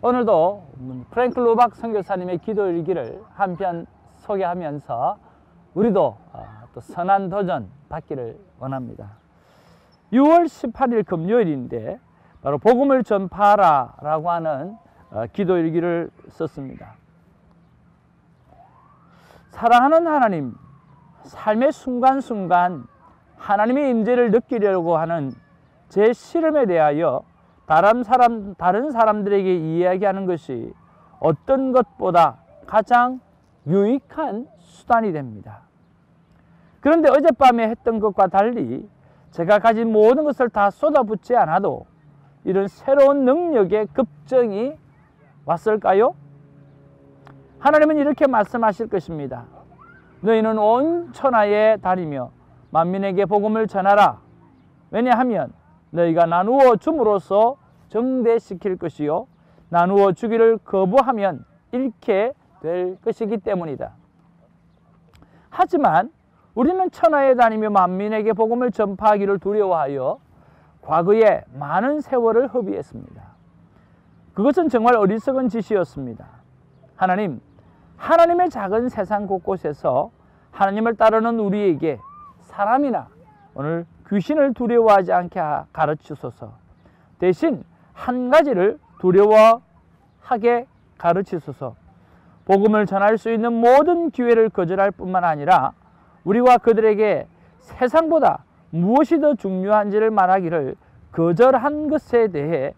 오늘도 프랭클 로박 선교사님의 기도일기를 한편 소개하면서 우리도 또 선한 도전 받기를 원합니다. 6월 18일 금요일인데 바로 복음을 전파하라 라고 하는 기도일기를 썼습니다. 사랑하는 하나님, 삶의 순간순간 하나님의 임재를 느끼려고 하는 제 시름에 대하여 다른 사람들에게 이야기하는 것이 어떤 것보다 가장 유익한 수단이 됩니다. 그런데 어젯밤에 했던 것과 달리 제가 가진 모든 것을 다 쏟아붓지 않아도 이런 새로운 능력의 급정이 왔을까요? 하나님은 이렇게 말씀하실 것입니다. 너희는 온 천하에 다니며 만민에게 복음을 전하라. 왜냐하면 너희가 나누어 줌으로써 정대시킬 것이요 나누어 주기를 거부하면 잃게 될 것이기 때문이다. 하지만 우리는 천하에 다니며 만민에게 복음을 전파하기를 두려워하여 과거에 많은 세월을 허비했습니다. 그것은 정말 어리석은 짓이었습니다. 하나님의 작은 세상 곳곳에서 하나님을 따르는 우리에게 사람이나 오늘 귀신을 두려워하지 않게 가르치소서. 대신 한 가지를 두려워하게 가르치소서. 복음을 전할 수 있는 모든 기회를 거절할 뿐만 아니라 우리와 그들에게 세상보다 무엇이 더 중요한지를 말하기를 거절한 것에 대해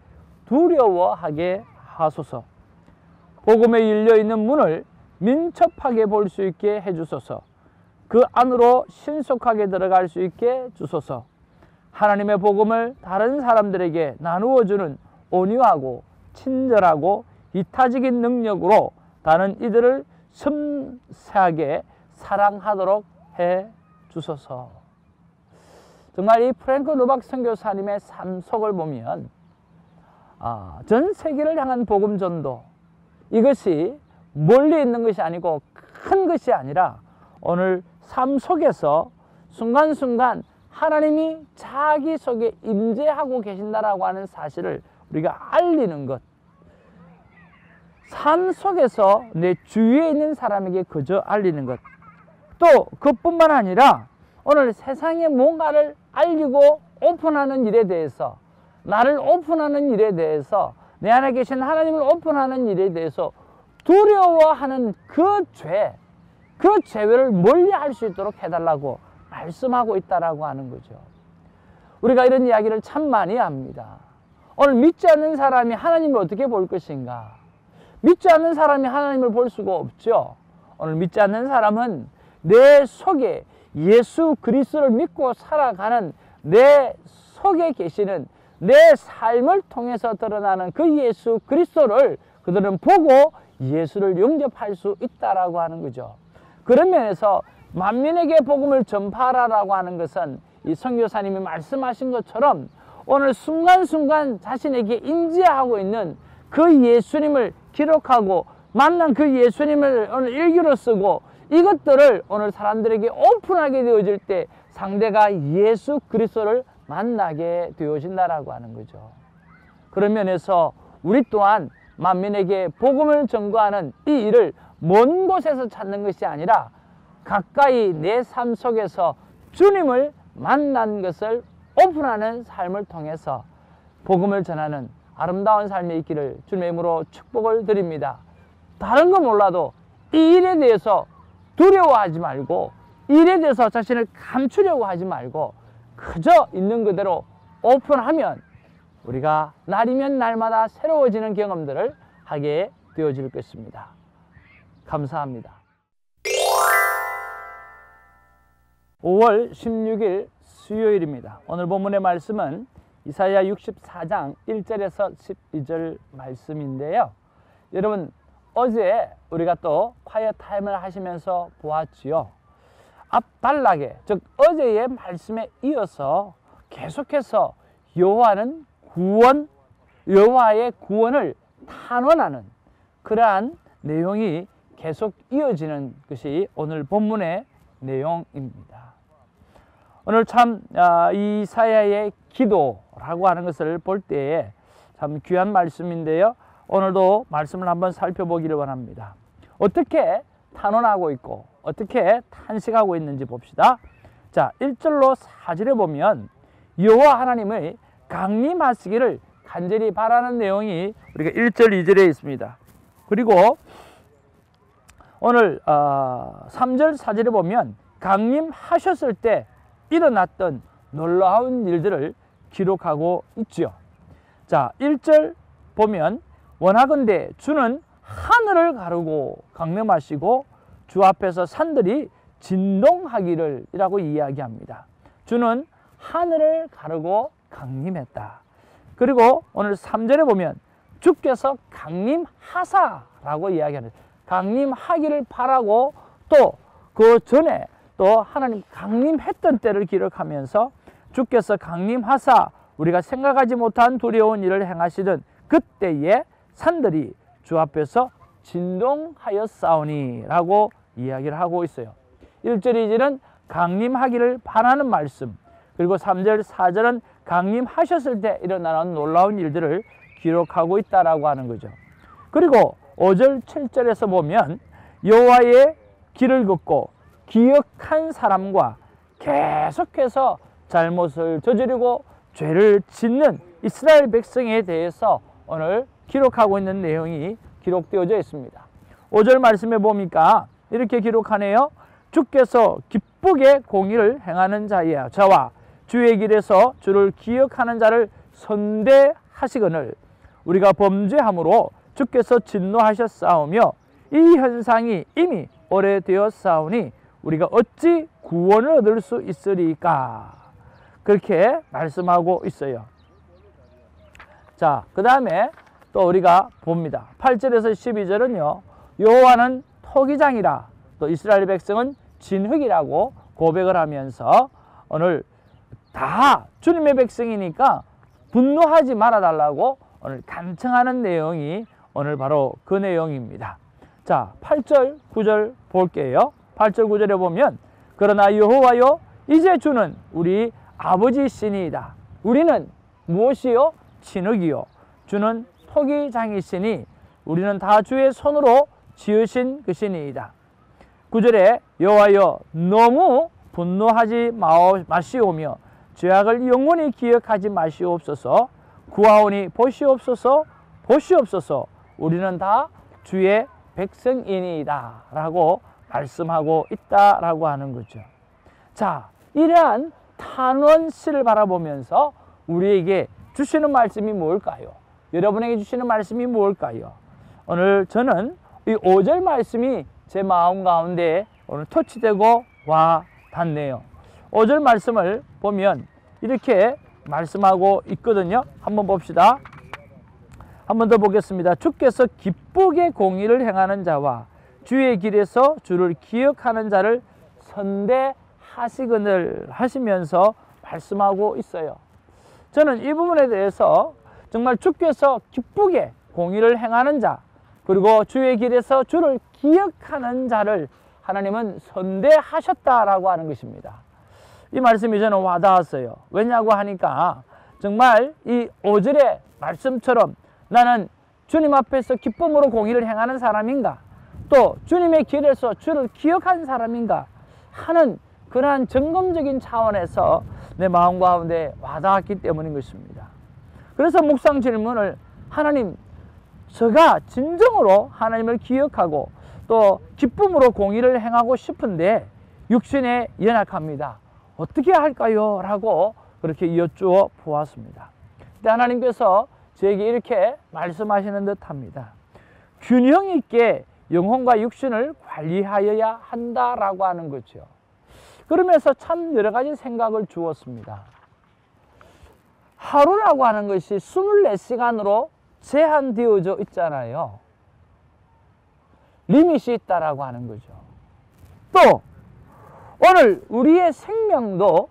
두려워하게 하소서. 복음에 열려있는 문을 민첩하게 볼 수 있게 해주소서. 그 안으로 신속하게 들어갈 수 있게 주소서. 하나님의 복음을 다른 사람들에게 나누어 주는 온유하고 친절하고 이타적인 능력으로 다른 이들을 섬세하게 사랑하도록 해 주소서. 정말 이 프랭클 로박 선교사님의 삶 속을 보면 전 세계를 향한 복음 전도, 이것이 멀리 있는 것이 아니고 큰 것이 아니라 오늘 삶 속에서 순간순간 하나님이 자기 속에 임재하고 계신다라고 하는 사실을 우리가 알리는 것, 삶 속에서 내 주위에 있는 사람에게 그저 알리는 것, 또 그뿐만 아니라 오늘 세상에 뭔가를 알리고 오픈하는 일에 대해서, 나를 오픈하는 일에 대해서, 내 안에 계신 하나님을 오픈하는 일에 대해서 두려워하는 그 죄를 멀리할 수 있도록 해달라고 말씀하고 있다라고 하는 거죠. 우리가 이런 이야기를 참 많이 합니다. 오늘 믿지 않는 사람이 하나님을 어떻게 볼 것인가? 믿지 않는 사람이 하나님을 볼 수가 없죠. 오늘 믿지 않는 사람은 내 속에 예수 그리스도를 믿고 살아가는 내 속에 계시는 내 삶을 통해서 드러나는 그 예수 그리스도를 그들은 보고 예수를 영접할 수 있다라고 하는 거죠. 그런 면에서 만민에게 복음을 전파하라라고 하는 것은 이 선교사님이 말씀하신 것처럼 오늘 순간순간 자신에게 임재하고 있는 그 예수님을 기록하고 만난 그 예수님을 오늘 일기로 쓰고 이것들을 오늘 사람들에게 오픈하게 되어질 때 상대가 예수 그리스도를 만나게 되어진다라고 하는 거죠. 그런 면에서 우리 또한 만민에게 복음을 전거하는 이 일을 먼 곳에서 찾는 것이 아니라 가까이 내 삶 속에서 주님을 만난 것을 오픈하는 삶을 통해서 복음을 전하는 아름다운 삶이 있기를 주님의 이름으로 축복을 드립니다. 다른 거 몰라도 이 일에 대해서 두려워하지 말고 이 일에 대해서 자신을 감추려고 하지 말고 그저 있는 그대로 오픈하면 우리가 날이면 날마다 새로워지는 경험들을 하게 되어질 것입니다. 감사합니다. 5월 16일 수요일입니다. 오늘 본문의 말씀은 이사야 64장 1절에서 12절 말씀인데요. 여러분 어제 우리가 또 콰이어 타임을 하시면서 보았지요. 앞 단락에 즉 어제의 말씀에 이어서 계속해서 여호와의 구원을 탄원하는 그러한 내용이 계속 이어지는 것이 오늘 본문의 내용입니다. 오늘 참 이사야의 기도라고 하는 것을 볼 때에 참 귀한 말씀인데요. 오늘도 말씀을 한번 살펴보기를 원합니다. 어떻게 탄원하고 있고 어떻게 탄식하고 있는지 봅시다. 자, 1절로 4절에 보면 여호와 하나님의 강림하시기를 간절히 바라는 내용이 우리가 1절, 2절에 있습니다. 그리고 오늘 3절, 4절에 보면 강림하셨을 때 일어났던 놀라운 일들을 기록하고 있죠. 자, 1절 보면 원하건대 주는 하늘을 가르고 강림하시고 주 앞에서 산들이 진동하기를 이라고 이야기합니다. 주는 하늘을 가르고 강림했다. 그리고 오늘 3절에 보면 주께서 강림하사라고 이야기합니다. 강림하기를 바라고 또 그 전에 또 하나님 강림했던 때를 기록하면서 주께서 강림하사 우리가 생각하지 못한 두려운 일을 행하시던 그때에 산들이 주 앞에서 진동하였사오니 라고 이야기를 하고 있어요. 1절, 2절은 강림하기를 바라는 말씀, 그리고 3절, 4절은 강림하셨을 때 일어나는 놀라운 일들을 기록하고 있다라고 하는 거죠. 그리고 5절, 7절에서 보면 여호와의 길을 걷고 기억한 사람과 계속해서 잘못을 저지르고 죄를 짓는 이스라엘 백성에 대해서 오늘 기록하고 있는 내용이 기록되어져 있습니다. 5절 말씀에 보니까 이렇게 기록하네요. 주께서 기쁘게 공의를 행하는 자와 주의 길에서 주를 기억하는 자를 선대하시거늘 우리가 범죄함으로 주께서 진노하셨사오며 이 현상이 이미 오래되었사오니 우리가 어찌 구원을 얻을 수 있으리까? 그렇게 말씀하고 있어요. 자, 그 다음에 또 우리가 봅니다. 8절에서 12절은요. 여호와는 토기장이라 또 이스라엘 백성은 진흙이라고 고백을 하면서 오늘 다 주님의 백성이니까 분노하지 말아달라고 오늘 간청하는 내용이 오늘 바로 그 내용입니다. 자, 8절, 9절 볼게요. 8절, 9절에 보면 그러나 여호와여 이제 주는 우리 아버지시니이다. 우리는 무엇이요? 진흙이요. 주는 토기장이시니 우리는 다 주의 손으로 지으신 것이니이다. 9절에 여호와여 너무 분노하지 마시오며 죄악을 영원히 기억하지 마시옵소서. 구하오니 보시옵소서 보시옵소서 우리는 다 주의 백성이니이다 라고 말씀하고 있다라고 하는 거죠. 자, 이러한 탄원시를 바라보면서 우리에게 주시는 말씀이 뭘까요? 여러분에게 주시는 말씀이 뭘까요? 오늘 저는 이 5절 말씀이 제 마음 가운데 오늘 터치되고 와 닿네요. 5절 말씀을 보면 이렇게 말씀하고 있거든요. 한번 봅시다. 한 번 더 보겠습니다. 주께서 기쁘게 공의를 행하는 자와 주의 길에서 주를 기억하는 자를 선대하시거늘 하시면서 말씀하고 있어요. 저는 이 부분에 대해서 정말 주께서 기쁘게 공의를 행하는 자 그리고 주의 길에서 주를 기억하는 자를 하나님은 선대하셨다라고 하는 것입니다. 이 말씀이 저는 와닿았어요. 왜냐고 하니까 정말 이 5절의 말씀처럼 나는 주님 앞에서 기쁨으로 공의를 행하는 사람인가 또 주님의 길에서 주를 기억하는 사람인가 하는 그러한 점검적인 차원에서 내 마음 가운데 와닿았기 때문인 것입니다. 그래서 묵상 질문을 하나님 제가 진정으로 하나님을 기억하고 또 기쁨으로 공의를 행하고 싶은데 육신에 연약합니다. 어떻게 할까요? 라고 그렇게 여쭈어 보았습니다. 근데 하나님께서 저에게 이렇게 말씀하시는 듯 합니다. 균형 있게 영혼과 육신을 관리하여야 한다라고 하는 거죠. 그러면서 참 여러 가지 생각을 주었습니다. 하루라고 하는 것이 24시간으로 제한되어져 있잖아요. 리밋이 있다라고 하는 거죠. 또 오늘 우리의 생명도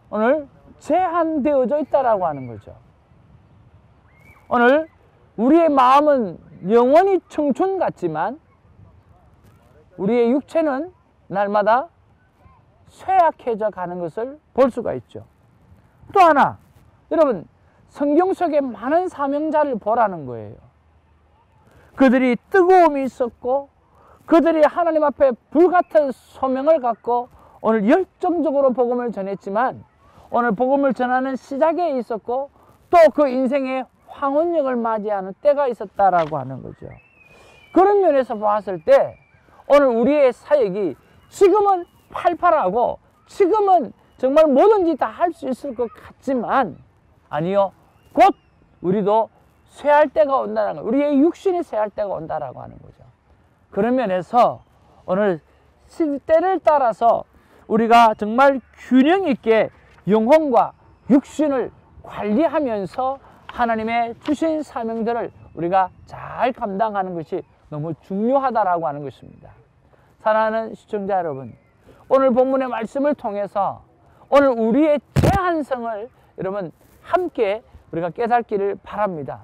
오늘 제한되어져 있다라고 하는 거죠. 오늘 우리의 마음은 영원히 청춘 같지만 우리의 육체는 날마다 쇠약해져 가는 것을 볼 수가 있죠. 또 하나, 여러분 성경 속에 많은 사명자를 보라는 거예요. 그들이 뜨거움이 있었고 그들이 하나님 앞에 불같은 소명을 갖고 오늘 열정적으로 복음을 전했지만 오늘 복음을 전하는 시작에 있었고 또 그 인생의 황혼역을 맞이하는 때가 있었다라고 하는 거죠. 그런 면에서 봤을 때 오늘 우리의 사역이 지금은 팔팔하고 지금은 정말 뭐든지 다 할 수 있을 것 같지만 아니요, 곧 우리도 쇠할 때가 온다는 거, 우리의 육신이 쇠할 때가 온다라고 하는 거죠. 그런 면에서 오늘 시대를 따라서 우리가 정말 균형 있게 영혼과 육신을 관리하면서 하나님의 주신 사명들을 우리가 잘 감당하는 것이 너무 중요하다라고 하는 것입니다. 사랑하는 시청자 여러분, 오늘 본문의 말씀을 통해서 오늘 우리의 제한성을 여러분 함께 우리가 깨닫기를 바랍니다.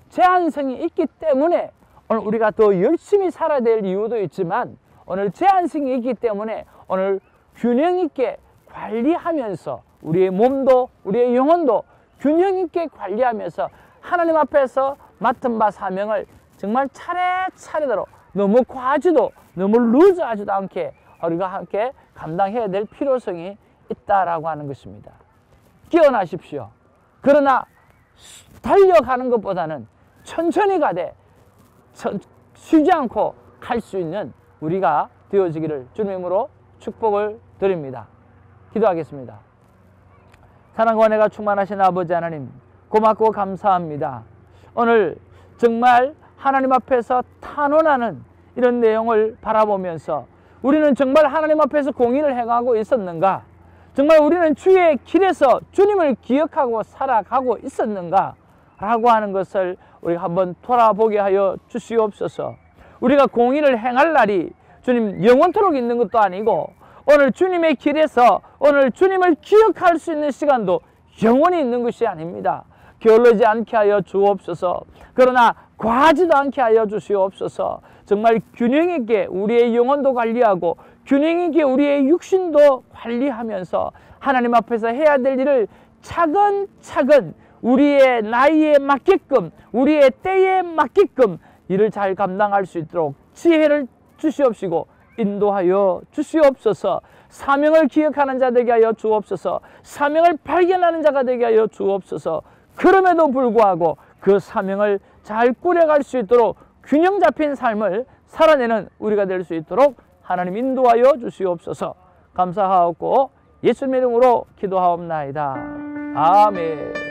제한성이 있기 때문에 오늘 우리가 더 열심히 살아야 될 이유도 있지만 오늘 제한성이 있기 때문에 오늘 균형 있게 관리하면서 우리의 몸도 우리의 영혼도 균형 있게 관리하면서 하나님 앞에서 맡은 바 사명을 정말 차례차례대로 너무 과하지도 너무 루즈하지도 않게 우리가 함께 감당해야 될 필요성이 있다라고 하는 것입니다. 깨어나십시오. 그러나 달려가는 것보다는 천천히 가되 쉬지 않고 갈 수 있는 우리가 되어지기를 주님으로 축복을 드립니다. 기도하겠습니다. 사랑과 은혜가 충만하신 아버지 하나님, 고맙고 감사합니다. 오늘 정말 하나님 앞에서 탄원하는 이런 내용을 바라보면서 우리는 정말 하나님 앞에서 공의를 행하고 있었는가? 정말 우리는 주의 길에서 주님을 기억하고 살아가고 있었는가? 라고 하는 것을 우리가 한번 돌아보게 하여 주시옵소서. 우리가 공의를 행할 날이 주님 영원토록 있는 것도 아니고 오늘 주님의 길에서 오늘 주님을 기억할 수 있는 시간도 영원히 있는 것이 아닙니다. 게을르지 않게 하여 주옵소서. 그러나 과하지도 않게 하여 주시옵소서. 정말 균형 있게 우리의 영혼도 관리하고 균형 있게 우리의 육신도 관리하면서 하나님 앞에서 해야 될 일을 차근차근 우리의 나이에 맞게끔 우리의 때에 맞게끔 일을 잘 감당할 수 있도록 지혜를 주시옵시고 인도하여 주시옵소서. 사명을 기억하는 자 되게 하여 주옵소서. 사명을 발견하는 자가 되게 하여 주옵소서. 그럼에도 불구하고 그 사명을 잘 꾸려갈 수 있도록 균형 잡힌 삶을 살아내는 우리가 될 수 있도록 하나님 인도하여 주시옵소서. 감사하옵고 예수님의 이름으로 기도하옵나이다. 아멘.